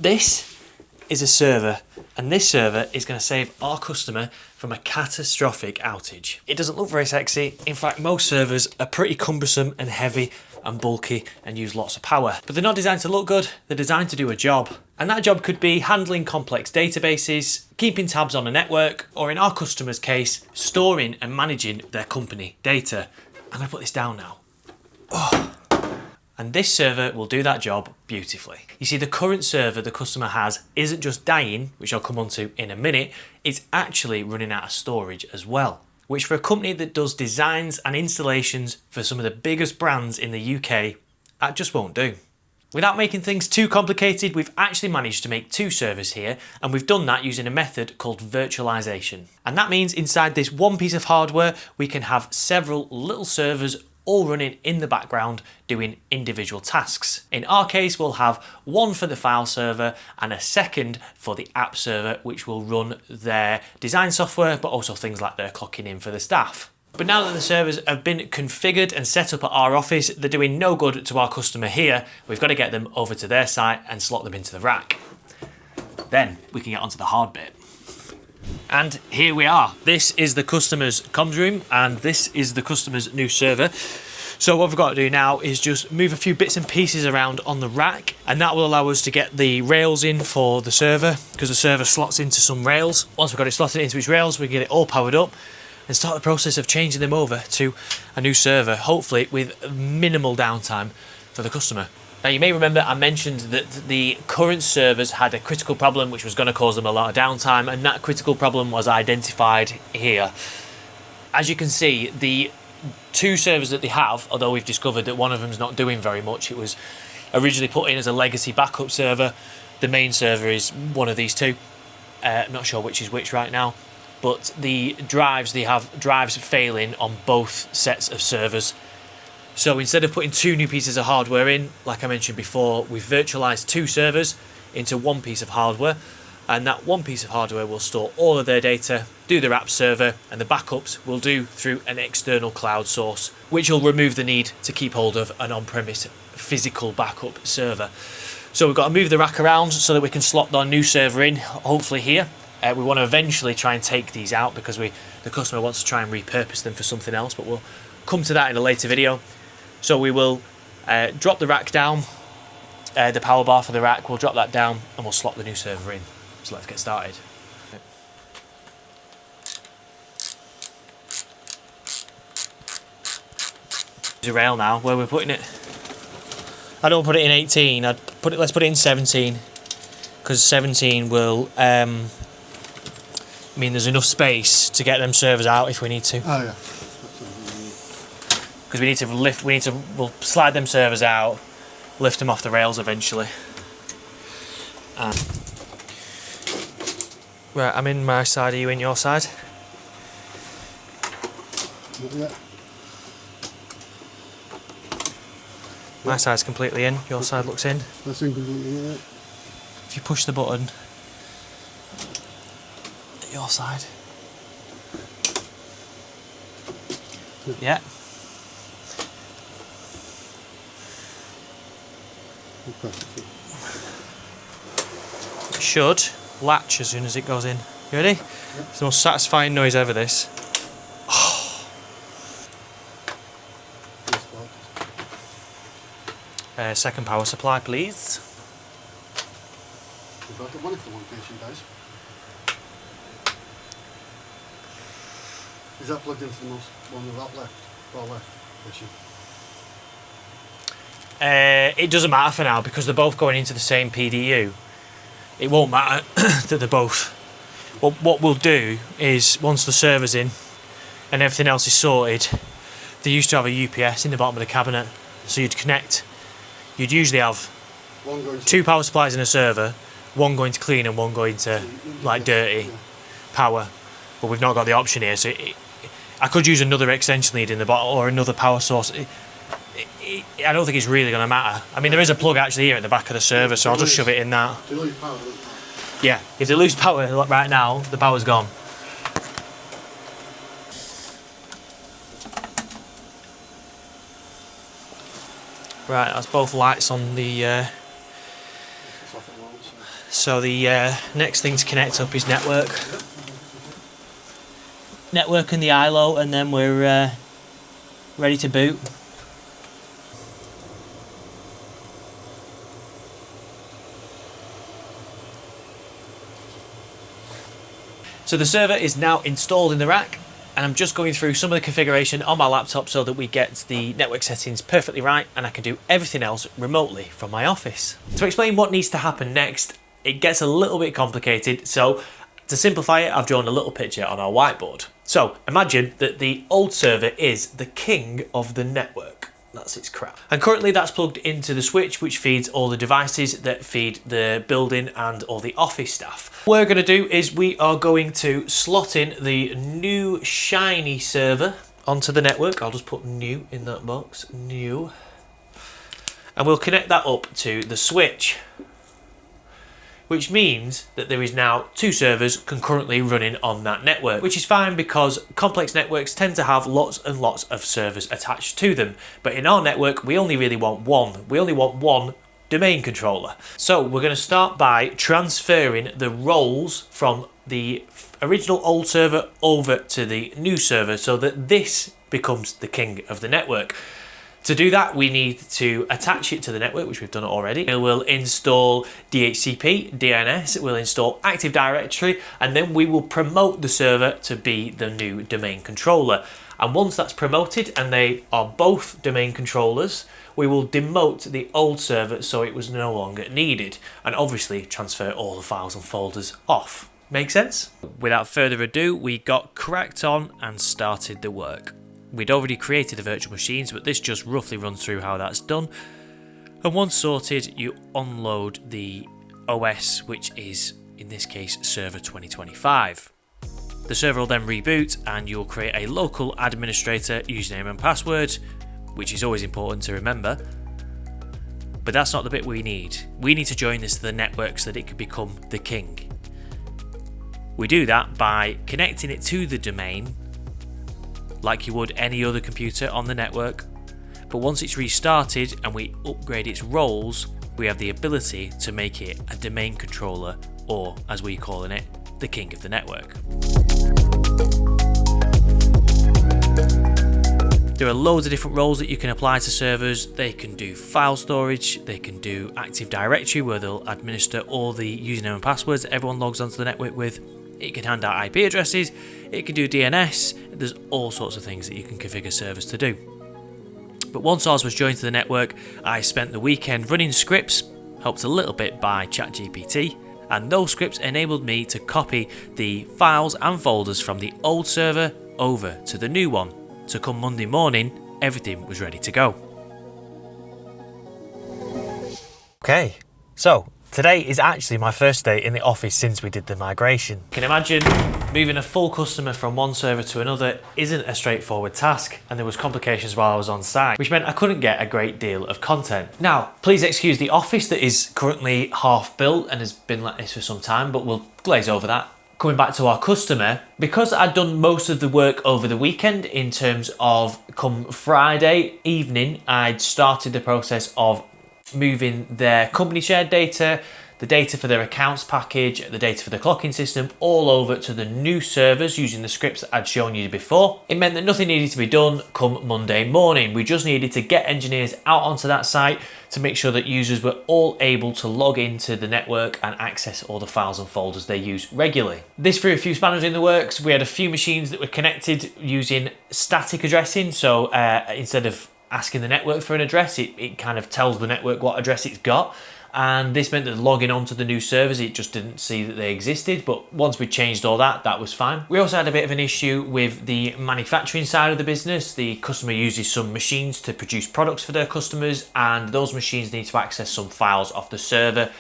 This is a server, and this server is going to save our customer from a catastrophic outage. It doesn't look very sexy. In fact, most servers are pretty cumbersome and heavy and bulky and use lots of power. But they're not designed to look good, they're designed to do a job. And that job could be handling complex databases, keeping tabs on a network, or in our customer's case, storing and managing their company data. I'm going to put this down now. Oh. And this server will do that job beautifully. You see, the current server the customer has isn't just dying, which I'll come on to in a minute, it's actually running out of storage as well. Which for a company that does designs and installations for some of the biggest brands in the UK, that just won't do. Without making things too complicated, we've actually managed to make two servers here, and we've done that using a method called virtualization. And that means inside this one piece of hardware, we can have several little servers all running in the background doing individual tasks. In our case, we'll have one for the file server and a second for the app server, which will run their design software, but also things like their clocking in for the staff. But now that the servers have been configured and set up at our office, they're doing no good to our customer here. We've got to get them over to their site and slot them into the rack. Then we can get onto the hard bit. And here we are. This is the customer's comms room, and this is the customer's new server. So what we've got to do now is just move a few bits and pieces around on the rack, and that will allow us to get the rails in for the server, because the server slots into some rails. Once we've got it slotted into its rails, we can get it all powered up and start the process of changing them over to a new server, hopefully with minimal downtime for the customer. Now, you may remember I mentioned that the current servers had a critical problem which was going to cause them a lot of downtime, and that critical problem was identified here. As you can see, the two servers that they have, although we've discovered that one of them is not doing very much, it was originally put in as a legacy backup server. The main server is one of these two. I'm not sure which is which right now, but the drives, they have drives failing on both sets of servers. So instead of putting two new pieces of hardware in, like I mentioned before, we've virtualized two servers into one piece of hardware, and that one piece of hardware will store all of their data, do their app server, and the backups will do through an external cloud source, which will remove the need to keep hold of an on-premise physical backup server. So we've got to move the rack around so that we can slot our new server in, hopefully here. We want to eventually try and take these out because the customer wants to try and repurpose them for something else, but we'll come to that in a later video. So we will drop the rack down, the power bar for the rack, we'll drop that down and we'll slot the new server in. So let's get started. There's a rail now, where we're putting it. I don't put it in 18, let's put it in 17. Because 17 will mean there's enough space to get them servers out if we need to. Oh yeah. Because we'll slide them servers out, lift them off the rails eventually. Right, I'm in my side, are you in your side? Yeah. My side's completely in, your side looks in. That's in completely, yeah. If you push the button, at your side. Yeah. It should latch as soon as it goes in. You ready? Yep. It's the most satisfying noise ever, this. Oh. Second power supply, please. We've got the one if the one patient dies. Is that plugged into the most one with that left? Far left patient? It doesn't matter for now because they're both going into the same PDU. It won't matter that they're both. What we'll do is once the server's in and everything else is sorted, they used to have a UPS in the bottom of the cabinet, so you'd usually have two power supplies in a server, one going to clean and one going to like dirty power, but we've not got the option here, so I could use another extension lead in the bottom or another power source. I don't think it's really going to matter. I mean, there is a plug actually here at the back of the server, so I'll just shove it in that. Yeah, if they lose power right now, the power's gone. Right, that's both lights on the So the next thing to connect up is network. Network and the ILO, and then we're ready to boot. So the server is now installed in the rack, and I'm just going through some of the configuration on my laptop so that we get the network settings perfectly right and I can do everything else remotely from my office. To explain what needs to happen next, it gets a little bit complicated, so to simplify it, I've drawn a little picture on our whiteboard. So imagine that the old server is the king of the network. That's its crap. And currently that's plugged into the switch, which feeds all the devices that feed the building and all the office staff. What we're going to do is we are going to slot in the new shiny server onto the network. I'll just put new in that box, new. And we'll connect that up to the switch, which means that there is now 2 servers concurrently running on that network, which is fine because complex networks tend to have lots and lots of servers attached to them. But in our network, we only really want one. We only want one domain controller. So we're going to start by transferring the roles from the original old server over to the new server so that this becomes the king of the network. To do that, we need to attach it to the network, which we've done already. We'll install DHCP, DNS, we'll install Active Directory, and then we will promote the server to be the new domain controller. And once that's promoted and they are both domain controllers, we will demote the old server so it was no longer needed, and obviously transfer all the files and folders off. Make sense? Without further ado, we got cracked on and started the work. We'd already created the virtual machines, but this just roughly runs through how that's done. And once sorted, you unload the OS, which is, in this case, Server 2025. The server will then reboot and you'll create a local administrator username and password, which is always important to remember. But that's not the bit we need. We need to join this to the network so that it can become the king. We do that by connecting it to the domain, like you would any other computer on the network, but once it's restarted and we upgrade its roles, we have the ability to make it a domain controller, or as we call it, the king of the network. There are loads of different roles that you can apply to servers. They can do file storage, they can do Active Directory where they'll administer all the username and passwords that everyone logs onto the network with. It can hand out IP addresses, it can do DNS, there's all sorts of things that you can configure servers to do. But once ours was joined to the network, I spent the weekend running scripts, helped a little bit by ChatGPT, and those scripts enabled me to copy the files and folders from the old server over to the new one. So come Monday morning, everything was ready to go. Okay, so today is actually my first day in the office since we did the migration. You can imagine moving a full customer from one server to another isn't a straightforward task, and there was complications while I was on site, which meant I couldn't get a great deal of content. Now, please excuse the office that is currently half built and has been like this for some time, but we'll glaze over that. Coming back to our customer, because I'd done most of the work over the weekend in terms of come Friday evening, I'd started the process of moving their company shared data, the data for their accounts package, the data for the clocking system, all over to the new servers using the scripts that I'd shown you before. It meant that nothing needed to be done come Monday morning. We just needed to get engineers out onto that site to make sure that users were all able to log into the network and access all the files and folders they use regularly. This threw a few spanners in the works. We had a few machines that were connected using static addressing, so instead of asking the network for an address, it kind of tells the network what address it's got, and this meant that logging onto the new servers, it just didn't see that they existed. But once we changed all that, that was fine. We also had a bit of an issue with the manufacturing side of the business. The customer uses some machines to produce products for their customers, and those machines need to access some files off the server.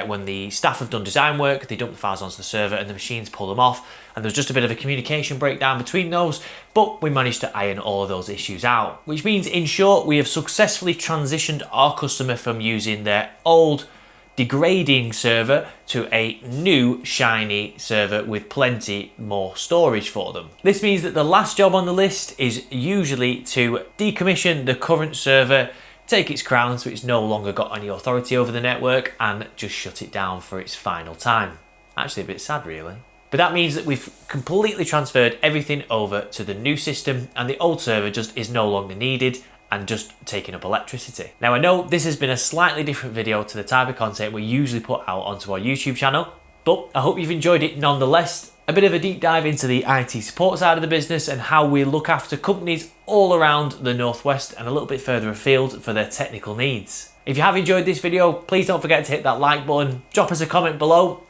When the staff have done design work, they dump the files onto the server and the machines pull them off, and there's just a bit of a communication breakdown between those, but we managed to iron all of those issues out, which means, in short, we have successfully transitioned our customer from using their old degrading server to a new shiny server with plenty more storage for them. This means that the last job on the list is usually to decommission the current server, take its crown so it's no longer got any authority over the network and just shut it down for its final time. Actually a bit sad really. But that means that we've completely transferred everything over to the new system and the old server just is no longer needed and just taking up electricity. Now I know this has been a slightly different video to the type of content we usually put out onto our YouTube channel, but I hope you've enjoyed it nonetheless. A bit of a deep dive into the IT support side of the business and how we look after companies all around the Northwest and a little bit further afield for their technical needs. If you have enjoyed this video, please don't forget to hit that like button, drop us a comment below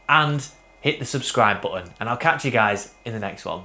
and hit the subscribe button, and I'll catch you guys in the next one.